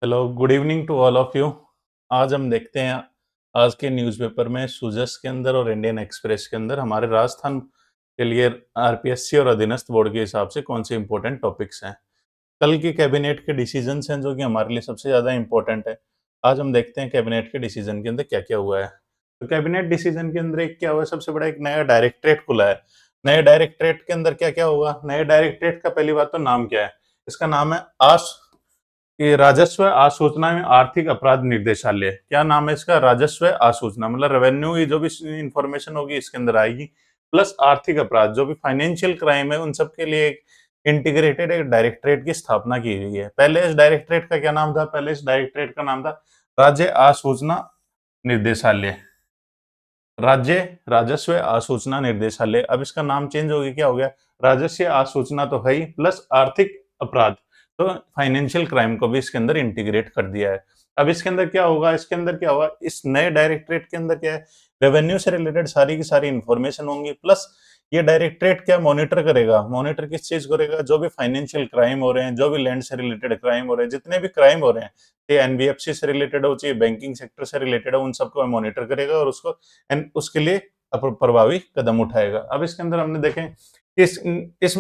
Hello, good evening to all of you. आज हम देखते हैं आज के न्यूज़पेपर में सुजस के अंदर और इंडियन एक्सप्रेस के अंदर हमारे राजस्थान के लिए आरपीएससी और अधीनस्थ बोर्ड के हिसाब से कौन से इंपॉर्टेंट टॉपिक्स हैं। कल की कैबिनेट के डिसीजंस हैं जो कि हमारे लिए सबसे ज़्यादा इंपॉर्टेंट है। आज हम देखते हैं कैबिनेट के डिसीजन के अंदर क्या-क्या हुआ है। तो कैबिनेट डिसीजन के अंदर एक क्या हुआ है, सबसे बड़ा एक नया डायरेक्टरेट खुला है। नए डायरेक्टरेट के अंदर क्या-क्या होगा? नए डायरेक्टरेट का पहली बात तो नाम क्या है? इसका नाम है ये राजस्व आसूचना एवं आर्थिक अपराध निर्देशालय। क्या नाम है इसका? राजस्व आसूचना, मतलब रेवेन्यू की जो भी इंफॉर्मेशन होगी इसके अंदर आएगी, प्लस आर्थिक अपराध जो भी फाइनेंशियल क्राइम है उन सब के लिए एक इंटीग्रेटेड एक डायरेक्टरेट की स्थापना की गई है। पहले इस डायरेक्टरेट का क्या नाम था? पहले इस डायरेक्टरेट का नाम था राज्य आसूचना निर्देशालय। राज्य राजस्व आसूचना निर्देशालय। अब इसका नाम चेंज हो गया, क्या हो गया? राजस्व आसूचना तो है ही, प्लस आर्थिक अपराध, तो फाइनेंशियल क्राइम को भी इसके अंदर इंटीग्रेट कर दिया है। अब इसके अंदर क्या होगा? इसके अंदर क्या होगा? इस नए डायरेक्टरेट के अंदर क्या है? रेवेन्यू से रिलेटेड सारी की सारी इंफॉर्मेशन होंगी, प्लस ये डायरेक्टरेट क्या मॉनिटर करेगा? मॉनिटर किस चीज करेगा? जो भी फाइनेंशियल क्राइम हो रहे हैं, जो भी लैंड से रिलेटेड क्राइम हो रहे हैं, जितने भी क्राइम हो रहे हैं, ये एनबीएफसी से रिलेटेड हो, चाहे बैंकिंग सेक्टर से रिलेटेड हो, उन सबको मॉनिटर करेगा और उसको एंड उसके लिए प्रभावी कदम उठाएगा। अब इसके अंदर हमने देखें इस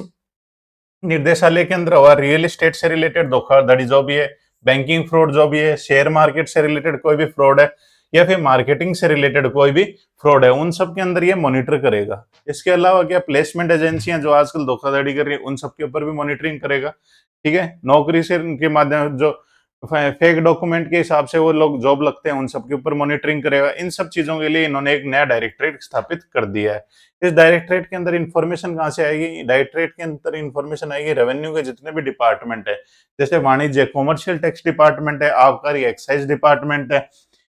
निर्देशालय के अंदर हुआ रियल एस्टेट से रिलेटेड धोखाधड़ी जो भी है, बैंकिंग फ्रॉड जो भी है, शेयर मार्केट से रिलेटेड कोई भी फ्रॉड है, या फिर मार्केटिंग से रिलेटेड कोई भी फ्रॉड है, उन सब के अंदर ये मॉनिटर करेगा। इसके अलावा क्या प्लेसमेंट एजेंसियां जो आजकल धोखाधड़ी कर रही है उन सब के ऊपर भी मॉनिटरिंग करेगा। ठीक है, नौकरी से के माध्यम जो फेक डॉक्यूमेंट के हिसाब से वो लोग जॉब लगते हैं उन सब के ऊपर मॉनिटरिंग करेगा। इन सब चीजों के लिए इन्होंने एक नया डायरेक्टरेट स्थापित कर दिया है। इस डायरेक्टरेट के अंदर इंफॉर्मेशन कहाँ से आएगी? डायरेक्टरेट के अंदर इंफॉर्मेशन आएगी रेवेन्यू के जितने भी डिपार्टमेंट है, जैसे वाणिज्य कॉमर्शियल टैक्स डिपार्टमेंट है, आबकारी एक्साइज डिपार्टमेंट है,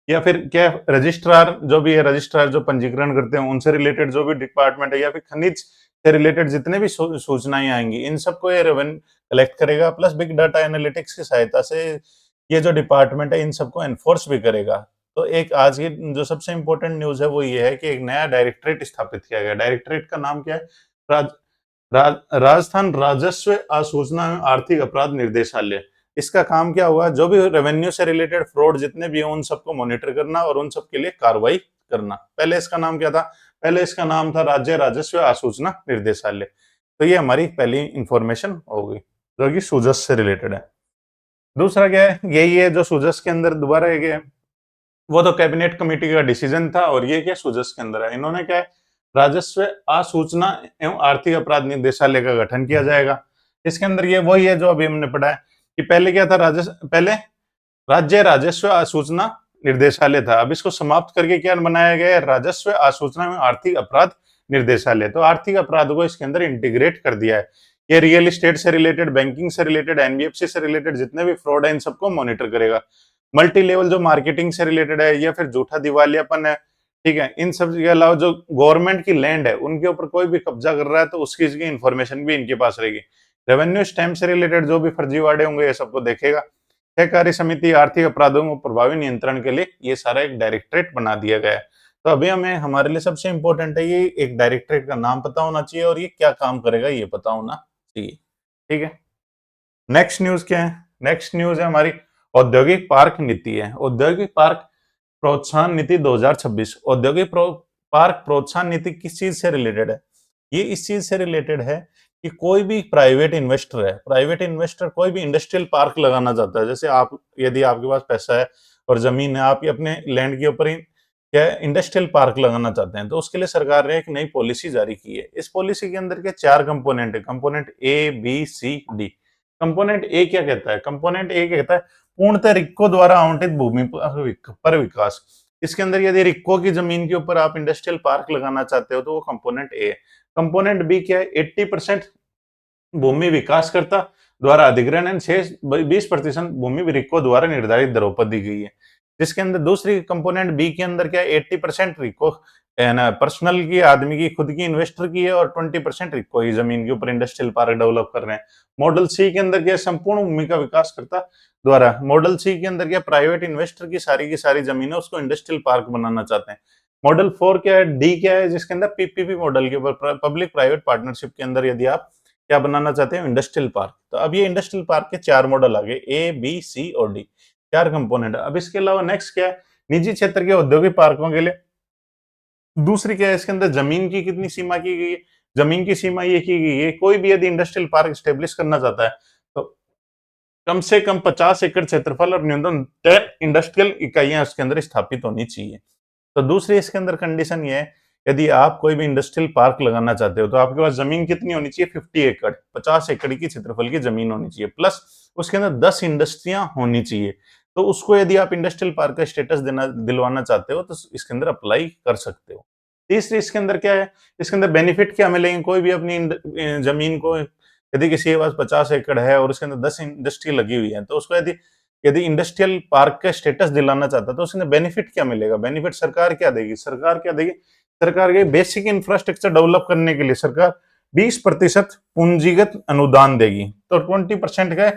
या फिर क्या रजिस्ट्रार जो भी है, रजिस्ट्रार जो पंजीकरण करते हैं उनसे रिलेटेड जो भी डिपार्टमेंट है, या फिर खनिज से रिलेटेड जितने भी सूचनाएं आएंगी, इन सबको ये रेवेन्यू कलेक्ट करेगा, प्लस बिग डाटा एनालिटिक्स की सहायता से ये जो डिपार्टमेंट है इन सबको एनफोर्स भी करेगा। तो एक आज की जो सबसे इंपॉर्टेंट न्यूज है वो ये है कि एक नया डायरेक्टरेट स्थापित किया गया। डायरेक्टरेट का नाम क्या है? राज, राज, राजस्थान राजस्व आसूचना एवं आर्थिक अपराध निर्देशालय। इसका काम क्या हुआ? जो भी रेवेन्यू से रिलेटेड फ्रॉड जितने भी हैं उन सबको मॉनिटर करना और उन सबके लिए कार्रवाई करना। पहले इसका नाम क्या था? पहले इसका नाम था राज्य राजस्व आसूचना निर्देशालय। तो ये हमारी पहली इंफॉर्मेशन होगी जो कि सुजस से रिलेटेड है। दूसरा क्या है? यही है जो सुजस के अंदर दोबारा एक है, वो तो कैबिनेट कमेटी का डिसीजन था, और ये क्या सुजस के अंदर है, इन्होंने क्या है, राजस्व आसूचना एवं आर्थिक अपराध निदेशालय का गठन किया जाएगा। इसके अंदर ये वही है जो अभी हमने पढ़ा है कि पहले क्या था, राजस्व पहले राज्य राजस्व आसूचना निर्देशालय था, अब इसको समाप्त करके क्या बनाया गया है? राजस्व आसूचना एवं आर्थिक अपराध निर्देशालय। तो आर्थिक अपराध को इसके अंदर इंटीग्रेट कर दिया है। ये रियल एस्टेट से रिलेटेड, बैंकिंग से रिलेटेड, एनबीएफसी से रिलेटेड जितने भी फ्रॉड है इन सबको मॉनिटर करेगा। मल्टी लेवल जो मार्केटिंग से रिलेटेड है, या फिर झूठा दिवालियापन है, ठीक है, इन सब के अलावा जो गवर्नमेंट की लैंड है उनके ऊपर कोई भी कब्जा कर रहा है तो उसकी इंफॉर्मेशन भी इनके पास रहेगी। रेवेन्यू स्टैम्प से रिलेटेड जो भी फर्जीवाड़े होंगे ये सबको देखेगा। सहकारी समिति आर्थिक अपराधों को प्रभावी नियंत्रण के लिए ये सारा एक डायरेक्टरेट बना दिया गया है। तो अभी हमें हमारे लिए सबसे इंपॉर्टेंट है ये एक डायरेक्टरेट का नाम पता होना चाहिए और ये क्या काम करेगा ये पता होना चाहिए। ठीक है, नेक्स्ट न्यूज क्या है? नेक्स्ट न्यूज है हमारी औद्योगिक पार्क नीति है। औद्योगिक पार्क प्रोत्साहन नीति 2026। औद्योगिक पार्क प्रोत्साहन नीति किस चीज से रिलेटेड है? ये इस चीज से रिलेटेड है कि कोई भी प्राइवेट इन्वेस्टर है, प्राइवेट इन्वेस्टर कोई भी इंडस्ट्रियल पार्क लगाना चाहता है, जैसे आप, यदि आपके पास पैसा है और जमीन है, आप ये अपने लैंड के ऊपर ही क्या इंडस्ट्रियल पार्क लगाना चाहते हैं, तो उसके लिए सरकार ने एक नई पॉलिसी जारी की है। इस पॉलिसी के अंदर के 4 कंपोनेंट है, component A B C D. Component A क्या कहता है? कंपोनेंट ए कहता है पूर्णतः रिक्को द्वारा आवंटित भूमि पर विकास। इसके अंदर यदि रिक्को की जमीन के ऊपर आप इंडस्ट्रियल पार्क लगाना चाहते हो तो वो कंपोनेंट ए है। कंपोनेंट बी क्या है? 80% भूमि विकासकर्ता द्वारा अधिग्रहण एंड शेष 20% भूमि रिको द्वारा निर्धारित दरों पर दी गई है। जिसके अंदर दूसरी कंपोनेंट बी के अंदर क्या है? 80% रिको पर्सनल की, आदमी की खुद की, इन्वेस्टर की है, और 20% रिको ही जमीन के ऊपर इंडस्ट्रियल पार्क डेवलप कर रहे हैं। मॉडल सी के अंदर क्या है? संपूर्ण भूमि का विकासकर्ता द्वारा। मॉडल सी के अंदर क्या? प्राइवेट इन्वेस्टर की सारी जमीन है उसको इंडस्ट्रियल पार्क बनाना चाहते हैं। मॉडल 4 क्या है? डी क्या है? जिसके अंदर पीपीपी मॉडल के ऊपर, पब्लिक प्राइवेट पार्टनरशिप के अंदर यदि आप क्या बनाना चाहते हैं? Industrial park. तो अब ये इंडस्ट्रियल पार्क के 4 मॉडल आ गए, ए बी सी और डी। 4 कंपोनेंट है। अब इसके अलावा नेक्स्ट क्या है, निजी क्षेत्र के औद्योगिक पार्कों के लिए दूसरी क्या है, इसके अंदर जमीन की कितनी सीमा की गई है, जमीन की सीमा ये की गई है, कोई भी यदि इंडस्ट्रियल पार्क स्टेब्लिश करना चाहता है तो कम से कम 50 एकड़ क्षेत्रफल और न्यूनतम 10 इंडस्ट्रियल इकाइयां उसके अंदर स्थापित होनी चाहिए। तो दूसरी इसके अंदर कंडीशन ये है, यदि आप कोई भी इंडस्ट्रियल पार्क लगाना चाहते हो तो आपके पास जमीन कितनी होनी चाहिए, 50 एकड़, 50 एकड़ की क्षेत्रफल की जमीन होनी चाहिए, प्लस उसके अंदर 10 इंडस्ट्रियां होनी चाहिए। तो उसको यदि आप इंडस्ट्रियल पार्क का स्टेटस देना दिलवाना चाहते हो तो इसके अंदर अप्लाई कर सकते हो। तीसरी इसके अंदर क्या है, इसके अंदर बेनिफिट क्या मिलेंगे, कोई भी अपनी जमीन को यदि किसी के पास 50 एकड़ है और उसके अंदर 10 इंडस्ट्री लगी हुई है तो उसको यदि यदि इंडस्ट्रियल पार्क का स्टेटस दिलाना चाहता है तो उसमें बेनिफिट क्या मिलेगा, बेनिफिट सरकार क्या देगी, सरकार के बेसिक इंफ्रास्ट्रक्चर डेवलप करने के लिए सरकार 20% पूंजीगत अनुदान देगी। तो 20% का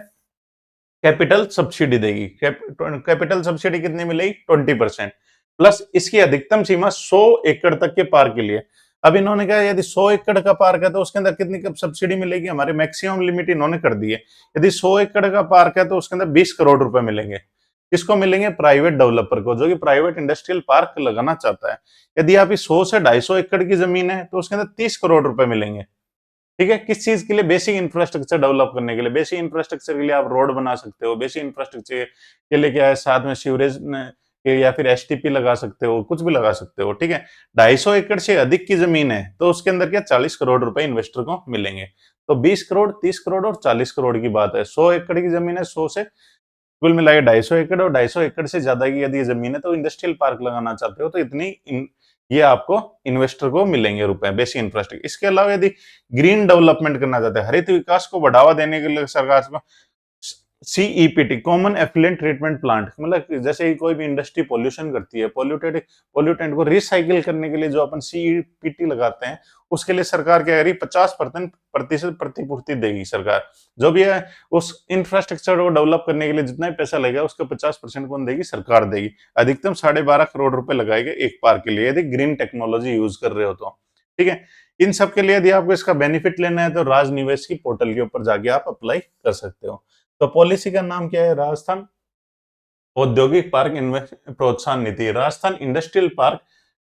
कैपिटल सब्सिडी देगी। कैपिटल सब्सिडी कितनी मिलेगी, 20%, प्लस इसकी अधिकतम सीमा 100 एकड़ तक के पार्क के लिए। अब इन्होंने कहा यदि 100 एकड़ का पार्क है तो उसके अंदर कितनी सब्सिडी मिलेगी, हमारे मैक्सिमम लिमिट इन्होंने कर दी है। यदि 100 एकड़ का पार्क है तो उसके अंदर 20 करोड़ रुपए मिलेंगे। किसको मिलेंगे, प्राइवेट डेवलपर को, जो कि प्राइवेट इंडस्ट्रियल पार्क लगाना चाहता है। यदि आप 100 से 250 एकड़ की जमीन है तो उसके अंदर 30 करोड़ रुपए मिलेंगे। ठीक है, किस चीज के लिए, बेसिक इंफ्रास्ट्रक्चर डेवलप करने के लिए। बेसिक इंफ्रास्ट्रक्चर के लिए आप रोड बना सकते हो, बेसिक इंफ्रास्ट्रक्चर के लिए क्या है, साथ में सीवरेज या फिर एसटीपी लगा सकते हो, कुछ भी लगा सकते हो। ठीक है, 250 एकड़ से अधिक की जमीन है तो उसके अंदर क्या 40 करोड़ रुपए इन्वेस्टर को मिलेंगे। तो 20 करोड़, 30 करोड़ और 40 करोड़ की बात है। 100 एकड़ की जमीन है, 100 से कुल मिलाकर 250 एकड़, और 250 एकड़ से ज्यादा की यदि जमीन है तो इंडस्ट्रियल पार्क लगाना चाहते हो तो ये आपको इन्वेस्टर को मिलेंगे रुपए, बेसिक इंफ्रास्ट्रक्चर। इसके अलावा यदि ग्रीन डेवलपमेंट करना चाहते हैं, हरित विकास को बढ़ावा देने के लिए सरकार को CEPT, common effluent treatment plant, मतलब जैसे ही कोई भी इंडस्ट्री पोल्यूशन करती है, पोल्यूटेंट को रिसाइकिल करने के लिए जो अपन सीईपीटी लगाते हैं, उसके लिए सरकार क्या करेगी, 50% प्रतिपूर्ति देगी सरकार। जो भी है उस इंफ्रास्ट्रक्चर को डेवलप करने के लिए जितना भी पैसा लगेगा उसका 50% कौन देगी, सरकार देगी। अधिकतम 12.5 करोड़ रुपए लगाएंगे एक पार्क के लिए यदि ग्रीन टेक्नोलॉजी यूज कर रहे हो तो। ठीक है, इन सब के लिए यदि आपको इसका बेनिफिट लेना है तो राज निवेश की पोर्टल के ऊपर जाके आप अप्लाई कर सकते हो। तो पॉलिसी का नाम क्या है, राजस्थान औद्योगिक पार्क प्रोत्साहन नीति, राजस्थान इंडस्ट्रियल पार्क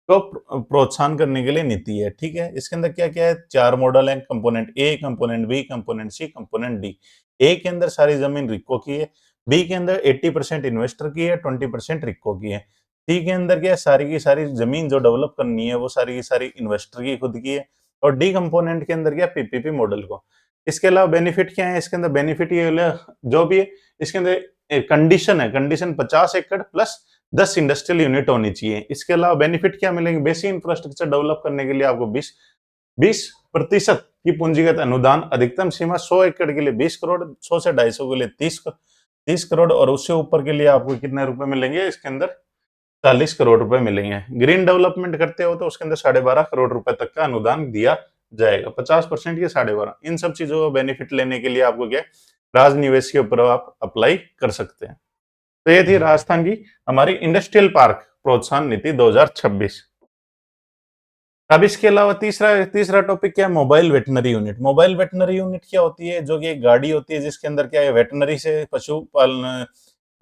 को प्रोत्साहन करने के लिए नीति है। ठीक है, इसके अंदर क्या क्या है, 4 मॉडल है, component A, component B, component C, component D. A के अंदर सारी जमीन रिको की है, बी के अंदर 80% इन्वेस्टर की है, 20% रिको की है, सी के अंदर क्या है, सारी की सारी जमीन जो डेवलप करनी है वो सारी की सारी इन्वेस्टर की खुद की है, और डी कंपोनेंट के अंदर क्या, पीपीपी मॉडल को। इसके अलावा बेनिफिट क्या है, इसके अंदर बेनिफिट ये जो भी है, इसके अंदर कंडीशन है, कंडीशन 50 एकड़ प्लस 10 इंडस्ट्रियल यूनिट होनी चाहिए। इसके अलावा बेनिफिट क्या मिलेंगे, बेसिक इंफ्रास्ट्रक्चर डेवलप करने के लिए आपको 20% की पूंजीगत अनुदान, अधिकतम सीमा 100 एकड़ के लिए 20 करोड़, 100 से 250 के लिए 30 करोड़, और उससे ऊपर के लिए आपको कितने रुपए मिलेंगे, इसके अंदर 40 करोड़ रुपए मिलेंगे। ग्रीन डेवलपमेंट करते हो तो उसके अंदर 12.5 करोड़ रुपए तक का अनुदान दिया जाएगा, 50% या 12.5। इन सब चीजों का बेनिफिट लेने के लिए आपको क्या, राज निवेश के ऊपर आप अप्लाई कर सकते हैं। तो ये थी राजस्थान की हमारी इंडस्ट्रियल पार्क प्रोत्साहन नीति 2026। अब इसके अलावा तीसरा तीसरा टॉपिक क्या है, mobile veterinary unit. Mobile veterinary unit क्या होती है, जो कि एक गाड़ी होती है जिसके अंदर क्या है, वेटनरी से पशु पालन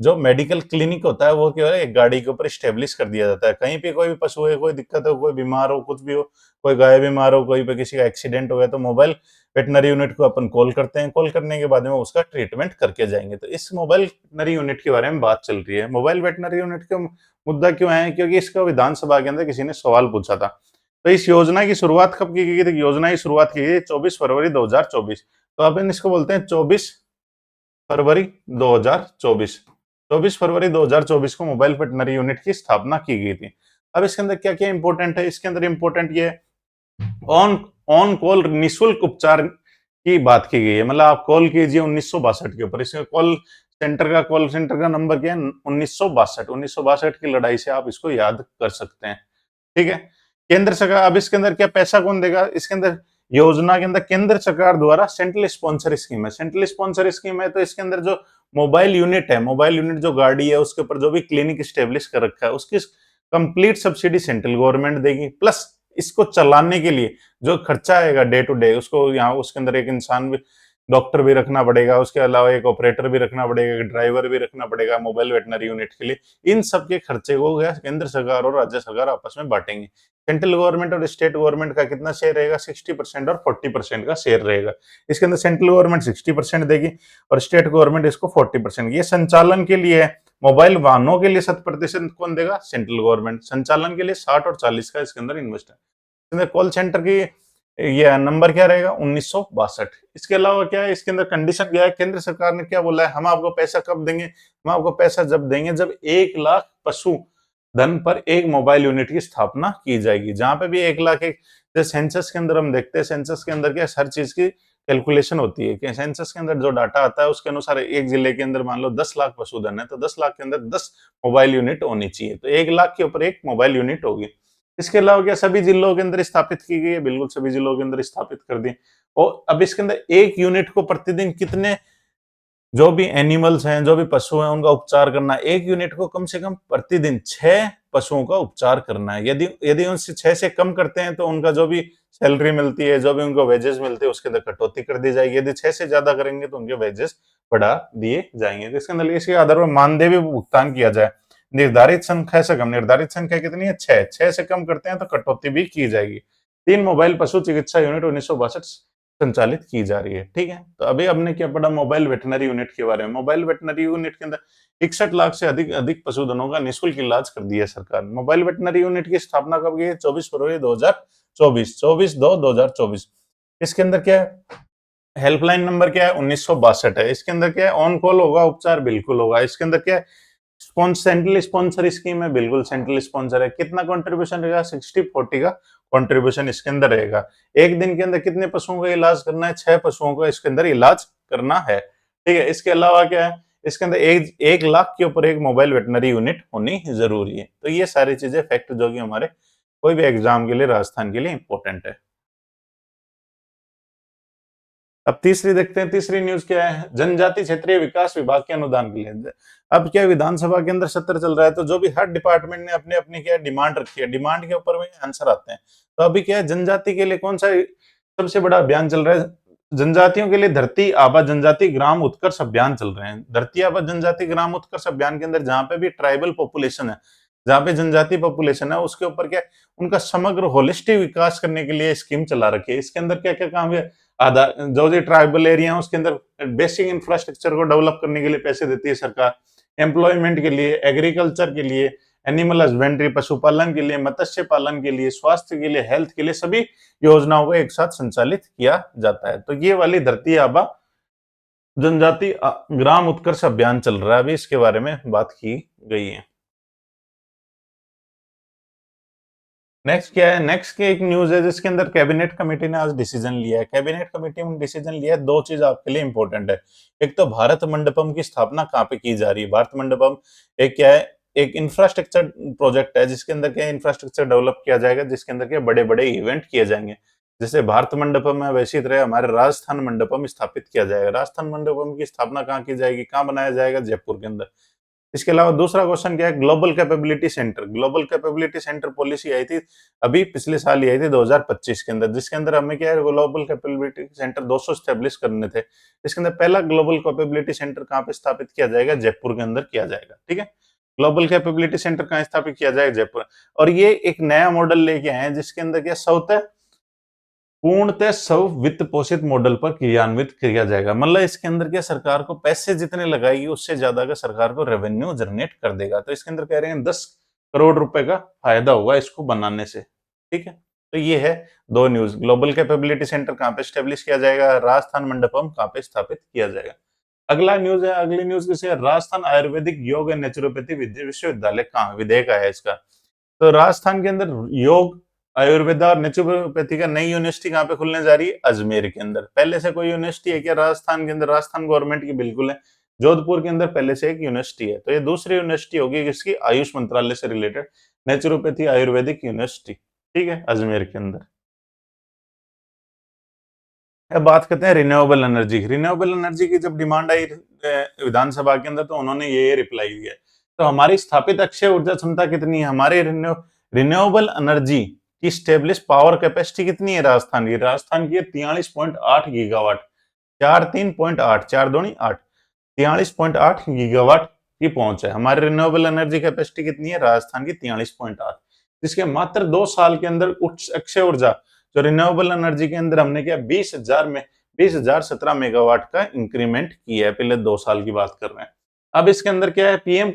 जो मेडिकल क्लिनिक होता है वो क्या है, एक गाड़ी के ऊपर स्टेब्लिश कर दिया जाता है। कहीं पे कोई भी पशु है, कोई दिक्कत हो, कोई बीमार हो, कुछ भी हो, कोई गाय बीमार हो, कोई पे किसी का एक्सीडेंट हो गया तो मोबाइल वेटनरी यूनिट को अपन कॉल करते हैं, कॉल करने के बाद में उसका ट्रीटमेंट करके जाएंगे। तो इस मोबाइल वेटनरी यूनिट के बारे में बात चल रही है। मोबाइल वेटनरी यूनिट का मुद्दा क्यों है, क्योंकि इसका विधानसभा के अंदर किसी ने सवाल पूछा था। तो इस योजना की शुरुआत कब की गई थी, योजना की शुरुआत की गई 24 फरवरी 2024। तो अपन इसको बोलते हैं 24 फरवरी 2024। 24 फरवरी 2024 को मोबाइल वेटनरी यूनिट की स्थापना की गई थी। अब इसके अंदर क्या क्या इंपॉर्टेंट है, इसके अंदर इंपॉर्टेंट ये है, ऑन ऑन कॉल निःशुल्क उपचार की बात की गई है। मतलब आप कॉल कीजिए 1962 के ऊपर, इसका कॉल सेंटर का नंबर क्या है, 1962 की लड़ाई से आप इसको याद कर सकते हैं। ठीक है, केंद्र सरकार, अब इसके अंदर क्या पैसा कौन देगा, इसके अंदर योजना के अंदर केंद्र सरकार द्वारा सेंट्रल स्पॉन्सर स्कीम है। सेंट्रल स्पॉन्सर स्कीम है तो इसके अंदर जो मोबाइल यूनिट है, मोबाइल यूनिट जो गाड़ी है उसके ऊपर जो भी क्लिनिक स्टेब्लिश कर रखा है उसकी कंप्लीट सब्सिडी सेंट्रल गवर्नमेंट देगी, प्लस इसको चलाने के लिए जो खर्चा आएगा डे टू डे उसको, यहाँ उसके अंदर एक इंसान भी डॉक्टर भी रखना पड़ेगा, उसके अलावा एक ऑपरेटर भी रखना पड़ेगा, एक ड्राइवर भी रखना पड़ेगा मोबाइल वेटनरी यूनिट के लिए। इन सब के खर्चे को क्या केंद्र सरकार और राज्य सरकार आपस में बांटेंगे। सेंट्रल गवर्नमेंट और स्टेट गवर्नमेंट का कितना शेयर रहेगा? 60% और 40% का शेयर रहेगा। इसके अंदर सेंट्रल गवर्नमेंट 60% देगी और स्टेट गवर्नमेंट इसको 40%। ये संचालन के लिए है। मोबाइल वाहनों के लिए 100% कौन देगा? Central government. संचालन के लिए 60 और 40 का इसके अंदर इन्वेस्ट है। कॉल सेंटर की ये नंबर क्या रहेगा? 1962। इसके अलावा क्या है इसके अंदर कंडीशन क्या है? केंद्र सरकार ने क्या बोला है? हम आपको पैसा कब देंगे? हम आपको पैसा जब देंगे जब 1 लाख पशु धन पर एक मोबाइल यूनिट की स्थापना की जाएगी। जहां पे भी 1 लाख एक, जैसे सेंसस के अंदर हम देखते हैं, सेंसस के अंदर क्या हर चीज की कैलकुलेशन होती है कि सेंसस के अंदर जो डाटा आता है उसके अनुसार एक जिले के अंदर मान लो 10 लाख पशुधन है तो 10 लाख के अंदर 10 मोबाइल यूनिट होनी चाहिए। तो 1 लाख के ऊपर एक मोबाइल यूनिट होगी। इसके अलावा क्या सभी जिलों के अंदर स्थापित की गई है? बिल्कुल सभी जिलों के अंदर स्थापित कर दी। और अब इसके अंदर एक यूनिट को प्रतिदिन कितने जो भी एनिमल्स हैं, जो भी पशु हैं, उनका उपचार करना है। एक यूनिट को कम से कम प्रतिदिन 6 पशुओं का उपचार करना है। यदि यदि उनसे 6 से कम करते हैं तो उनका जो भी सैलरी मिलती है, जो भी उनको वेजेस मिलते हैं, उसके अंदर कटौती कर दी जाएगी। यदि 6 से ज्यादा करेंगे तो उनके वेजेस बढ़ा दिए जाएंगे। तो इसके अंदर इसके आधार पर मानदेय भी भुगतान किया जाए। निर्धारित संख्या से कम, निर्धारित संख्या कितनी है? 6। 6 से कम करते हैं तो कटौती भी की जाएगी। 3 मोबाइल पशु चिकित्सा यूनिट 1962 संचालित की जा रही है। ठीक है, तो अभी हमने क्या पढ़ा मोबाइल वेटनरी यूनिट के बारे में। मोबाइल वेटनरी यूनिट के अंदर 61 लाख से अधिक पशुधनों का निःशुल्क इलाज कर दिया सरकार ने। मोबाइल वेटनरी यूनिट की स्थापना कब की है? 24 फरवरी 2024, 24/2/2024। इसके अंदर क्या है? हेल्पलाइन नंबर क्या है? 1962 है। इसके अंदर क्या है? ऑन कॉल होगा, उपचार बिल्कुल होगा। इसके अंदर क्या है? सेंट्रल स्पॉन्सर स्कीम है, बिल्कुल सेंट्रल स्पॉन्सर है। कितना कंट्रीब्यूशन रहेगा? 60-40 का कंट्रीब्यूशन इसके अंदर रहेगा। एक दिन के अंदर कितने पशुओं का इलाज करना है? 6 पशुओं का इसके अंदर इलाज करना है। ठीक है, इसके अलावा क्या है? इसके अंदर 1 लाख के ऊपर एक मोबाइल वेटनरी यूनिट होनी जरूरी है। तो ये सारी चीजें फैक्ट जो कि हमारे कोई भी एग्जाम के लिए राजस्थान के लिए इंपॉर्टेंट है। अब तीसरी देखते हैं, तीसरी न्यूज क्या है? जनजाति क्षेत्रीय विकास विभाग के अनुदान के लिए। अब क्या विधानसभा के अंदर सत्र चल रहा है तो जो भी हर डिपार्टमेंट ने अपनी अपनी क्या डिमांड रखी है, डिमांड के ऊपर में आंसर आते हैं। तो अभी क्या है जनजाति के लिए कौन सा सबसे बड़ा अभियान चल रहा है? जनजातियों के लिए धरती आबा जनजाति ग्राम उत्कर्ष अभियान चल रहे हैं। धरती आबा जनजाति ग्राम उत्कर्ष अभियान के अंदर जहां पे भी ट्राइबल पॉपुलेशन है, जहां पे जनजाति पॉपुलेशन है, उसके ऊपर क्या उनका समग्र होलिस्टिक विकास करने के लिए स्कीम चला रखी है। इसके अंदर क्या क्या काम है? आधा जो जो ट्राइबल एरिया है उसके अंदर बेसिक इंफ्रास्ट्रक्चर को डेवलप करने के लिए पैसे देती है सरकार। एम्प्लॉयमेंट के लिए, एग्रीकल्चर के लिए, एनिमल हस्बेंड्री पशुपालन के लिए, मत्स्य पालन के लिए, स्वास्थ्य के लिए, हेल्थ के लिए, सभी योजनाओं को एक साथ संचालित किया जाता है। तो ये वाली धरती आबा जनजाति ग्राम उत्कर्ष अभियान चल रहा है, अभी इसके बारे में बात की गई है। नेक्स्ट क्या है? नेक्स्ट की एक न्यूज है जिसके अंदर कैबिनेट कमेटी ने आज डिसीजन लिया है। कैबिनेट कमेटी में डिसीजन लिया है, दो चीज आपके लिए इंपॉर्टेंट है। एक तो भारत मंडपम की स्थापना कहाँ पे की जा रही है? भारत मंडपम एक क्या है? एक इंफ्रास्ट्रक्चर प्रोजेक्ट है जिसके अंदर क्या इंफ्रास्ट्रक्चर डेवलप किया जाएगा, जिसके अंदर क्या बड़े बड़े इवेंट किए जाएंगे। जैसे भारत मंडपम है वैसी तरह हमारे राजस्थान मंडपम स्थापित किया जाएगा। राजस्थान मंडपम की स्थापना कहाँ की जाएगी, कहाँ बनाया जाएगा? जयपुर के अंदर। इसके अलावा दूसरा क्वेश्चन क्या है? Global capability centre. Global capability centre policy आई थी अभी पिछले साल ही आई थी 2025 के अंदर, जिसके अंदर हमें क्या है ग्लोबल कैपेबिलिटी सेंटर 200 स्टेब्लिश करने थे। इसके अंदर पहला ग्लोबल कैपेबिलिटी सेंटर कहाँ पे स्थापित किया जाएगा? जयपुर के अंदर किया जाएगा। ठीक है, ग्लोबल कैपेबिलिटी सेंटर कहाँ स्थापित किया जाएगा? जयपुर। और ये एक नया मॉडल लेके आए हैं जिसके अंदर क्या स्वतः पूर्णतः स्व वित्त पोषित मॉडल पर क्रियान्वित किया जाएगा। मतलब इसके अंदर क्या सरकार को पैसे जितने लगाएगी उससे ज्यादा का सरकार को रेवेन्यू जनरेट कर देगा। तो इसके अंदर कह रहे हैं 10 करोड़ रुपए का फायदा होगा इसको बनाने से। ठीक है, तो ये है दो न्यूज। ग्लोबल कैपेबिलिटी सेंटर कहाँ पे स्टेब्लिश किया जाएगा? राजस्थान मंडपम कहाँ पे स्थापित किया जाएगा? अगला न्यूज है, अगली न्यूज किसी है? राजस्थान आयुर्वेदिक योग एंड नेचुरोपैथी विश्वविद्यालय कहाँ विधेयक आया है इसका। तो राजस्थान के अंदर योग आयुर्वेदा और नेचुरोपैथी का नई यूनिवर्सिटी कहाँ पे खुलने जा रही है? अजमेर के अंदर। पहले से कोई यूनिवर्सिटी है क्या राजस्थान के अंदर? राजस्थान गवर्नमेंट की बिल्कुल है। जोधपुर के अंदर पहले से एक यूनिवर्सिटी है, तो ये दूसरी यूनिवर्सिटी होगी किसकी? आयुष मंत्रालय से रिलेटेड नेचुरोपैथी आयुर्वेदिक यूनिवर्सिटी। ठीक है, अजमेर के अंदर। अब बात करते हैं रिन्यूएबल एनर्जी। रिन्यूएबल एनर्जी की जब डिमांड आई विधानसभा के अंदर तो उन्होंने ये रिप्लाई दिया। तो हमारी स्थापित अक्षय ऊर्जा क्षमता कितनी है? हमारे रिन्यूएबल एनर्जी की स्टेब्लिश पावर कैपेसिटी कितनी है राजस्थान की? राजस्थान की 43.8 गीगावाट। 43.8, 4 दूनी 8, 43.8 गीगावाट की पहुंच है। हमारी रिन्यूएबल एनर्जी कैपेसिटी कितनी है राजस्थान की? 43.8, जिसके मात्र 2 साल के अंदर उच्च अक्षय ऊर्जा जो रिन्यूएबल एनर्जी के अंदर हमने क्या 20,017 मेगावाट का इंक्रीमेंट किया है। पहले 2 साल की बात कर रहे हैं। अब इसके अंदर क्या है पीएम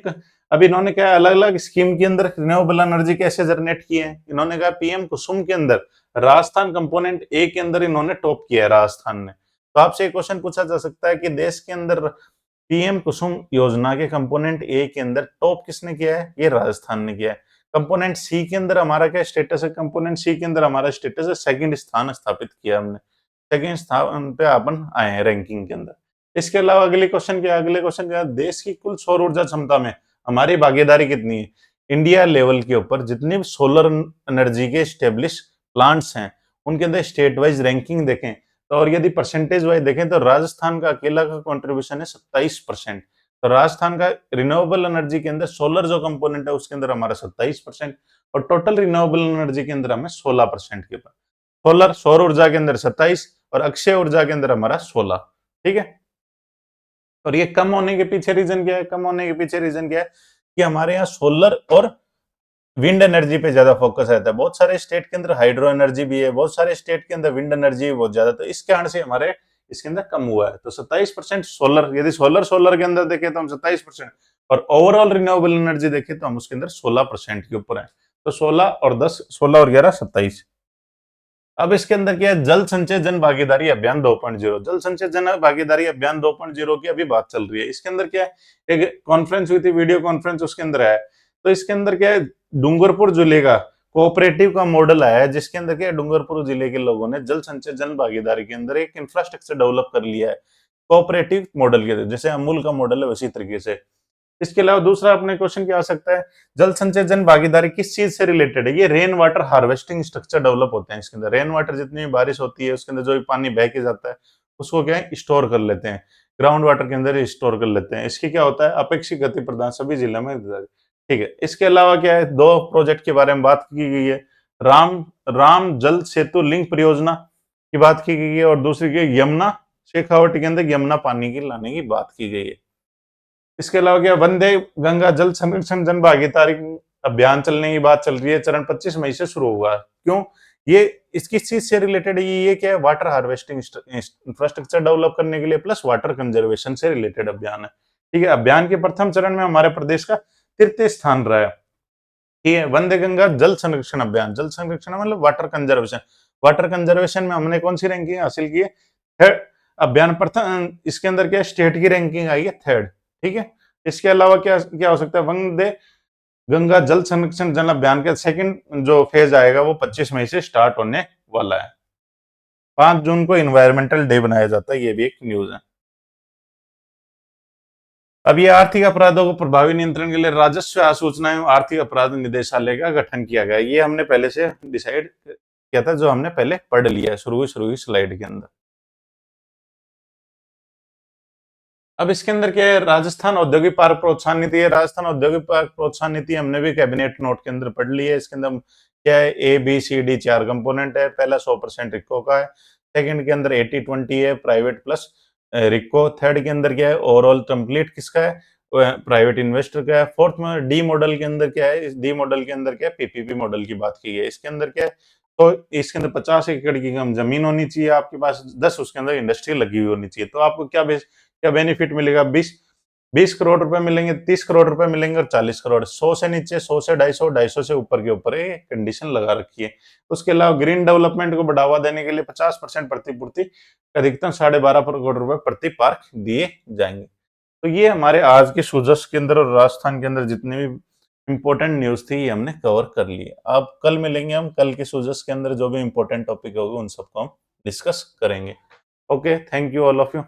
अब इन्होंने क्या अलग अलग स्कीम के अंदर रिन्यूएबल एनर्जी कैसे जनरेट किए हैं। इन्होंने कहा पीएम कुसुम के अंदर राजस्थान कंपोनेंट ए के अंदर इन्होंने टॉप किया है राजस्थान ने। तो आपसे एक क्वेश्चन पूछा जा सकता है कि देश के अंदर पीएम कुसुम योजना के कंपोनेंट ए के अंदर टॉप किसने किया है? ये राजस्थान ने किया है। कंपोनेंट सी के अंदर हमारा क्या स्टेटस है? कंपोनेंट सी के अंदर हमारा स्टेटस है सेकंड स्थान स्थापित किया हमने, सेकंड स्थान पे अपन आए हैं रैंकिंग के अंदर। इसके अलावा अगले क्वेश्चन क्या है? देश की कुल सौर ऊर्जा क्षमता में हमारी भागीदारी कितनी है? इंडिया लेवल के ऊपर जितनी भी सोलर एनर्जी के स्टेब्लिश प्लांट्स हैं उनके अंदर स्टेट वाइज रैंकिंग देखें तो, और यदि परसेंटेज वाइज देखें तो राजस्थान का अकेला का कंट्रीब्यूशन है 27%। तो राजस्थान का रिन्यूएबल एनर्जी के अंदर सोलर जो कंपोनेंट है उसके अंदर हमारा 27% और टोटल रिन्यूएबल एनर्जी के अंदर हमें 16% के ऊपर, सोलर सौर ऊर्जा के अंदर 27 और अक्षय ऊर्जा के अंदर हमारा 16। ठीक है। और ये कम होने के पीछे रीजन क्या है? कम होने के पीछे रीजन क्या है कि हमारे यहाँ सोलर और विंड एनर्जी पे ज्यादा फोकस रहता है। बहुत सारे स्टेट के अंदर हाइड्रो एनर्जी भी है, बहुत सारे स्टेट के अंदर विंड एनर्जी भी बहुत ज्यादा, तो इस कारण से हमारे इसके अंदर कम हुआ है। तो 27% सोलर, यदि सोलर के अंदर देखें तो हम 27% और ओवरऑल रिन्यूएबल एनर्जी देखें तो हम उसके अंदर 16% के ऊपर है। तो 16 और 10, 16 और 11 27। अब इसके अंदर क्या है? जल संचय जन भागीदारी अभियान 2.0, जल संचय जन भागीदारी अभियान 2.0 की अभी बात चल रही है। इसके अंदर क्या है? एक कॉन्फ्रेंस हुई थी, वीडियो कॉन्फ्रेंस, उसके अंदर है। तो इसके अंदर क्या है? डूंगरपुर जिले का कोऑपरेटिव का मॉडल आया है, जिसके अंदर क्या है? डूंगरपुर जिले के लोगों ने जल संचय जन भागीदारी के अंदर एक इंफ्रास्ट्रक्चर डेवलप कर लिया है कोऑपरेटिव मॉडल के, जैसे अमूल का मॉडल है उसी तरीके से। इसके अलावा दूसरा अपने क्वेश्चन क्या आ सकता है? जल संचय जन भागीदारी किस चीज से रिलेटेड है? ये rain water harvesting structure develop होते हैं इसके अंदर। रेन वाटर जितनी भी बारिश होती है उसके अंदर जो भी पानी बह के जाता है उसको क्या है? स्टोर कर लेते हैं, ग्राउंड वाटर के अंदर स्टोर कर लेते हैं। इसकी क्या होता है? अपेक्षित गति प्रदान सभी जिलों में। ठीक है। इसके अलावा क्या है? 2 प्रोजेक्ट के बारे में बात की गई है। राम राम जल सेतु लिंक परियोजना की बात की गई है और दूसरी की यमुना शेखावटी के अंदर यमुना पानी की लाने की बात की गई है। इसके अलावा क्या वंदे गंगा जल संरक्षण जन भागीदारी अभियान चलने की बात चल रही है। चरण 25 मई से शुरू होगा। क्यों? ये इसकी चीज से रिलेटेड है। ये क्या है? वाटर हार्वेस्टिंग इंफ्रास्ट्रक्चर डेवलप करने के लिए प्लस वाटर कंजर्वेशन से रिलेटेड अभियान है। ठीक है। अभियान के प्रथम चरण में हमारे प्रदेश का तृतीय स्थान रहा है। ठीक है। वंदे गंगा जल संरक्षण अभियान, जल संरक्षण मतलब वाटर कंजर्वेशन। वाटर कंजर्वेशन में हमने कौन सी रैंकिंग हासिल की है? थर्ड। अभियान प्रथम, इसके अंदर क्या स्टेट की रैंकिंग आई है 3rd। ठीक है। इसके अलावा क्या क्या हो सकता है? वंदे गंगा जल संरक्षण जन अभियान का सेकंड जो फेज आएगा वो 25 मई से स्टार्ट होने वाला है। 5 जून को इन्वायरमेंटल डे बनाया जाता है, ये भी एक न्यूज है। अब ये आर्थिक अपराधों को प्रभावी नियंत्रण के लिए राजस्व आसूचना एवं आर्थिक अपराध निदेशालय का गठन किया गया। ये हमने पहले से डिसाइड किया था, जो हमने पहले पढ़ लिया है शुरू की स्लाइड के अंदर। अब इसके अंदर क्या है? राजस्थान औद्योगिक पार्क प्रोत्साहन नीति है। राजस्थान औद्योगिक पार्क प्रोत्साहन नीति हमने भी कैबिनेट नोट के अंदर पढ़ ली है। इसके अंदर क्या है? A B C D 4 component है। पहला 100% रिको का है, सेकंड के अंदर 80-20 है, प्राइवेट प्लस रिको। थर्ड के अंदर क्या है? ओवरऑल कंप्लीट किसका है? प्राइवेट इन्वेस्टर का है। फोर्थ में डी मॉडल के अंदर क्या है? इस डी मॉडल के अंदर क्या है? पीपीपी मॉडल की बात की है। इसके अंदर क्या है? तो इसके अंदर 50 एकड़ की कम जमीन होनी चाहिए आपके पास, 10 उसके अंदर इंडस्ट्री लगी हुई होनी चाहिए। तो आपको क्या बेनिफिट मिलेगा? 20 करोड़ रुपए मिलेंगे, 30 करोड़ रुपए मिलेंगे और 40 करोड़। 100 से नीचे, 100 से 250, 250 से ऊपर के ऊपर ये कंडीशन लगा रखी है। उसके अलावा ग्रीन डेवलपमेंट को बढ़ावा देने के लिए 50% प्रतिपूर्ति, अधिकतम 12.5 करोड़ रुपए प्रति पार्क दिए जाएंगे। तो ये हमारे आज के सूजस के अंदर और राजस्थान के अंदर जितने भी इंपॉर्टेंट न्यूज थी ये हमने कवर कर लिए। अब कल मिलेंगे हम, कल के सूजस के अंदर जो भी इंपॉर्टेंट टॉपिक होगा उन सबको हम डिस्कस करेंगे। Okay, thank you all of you.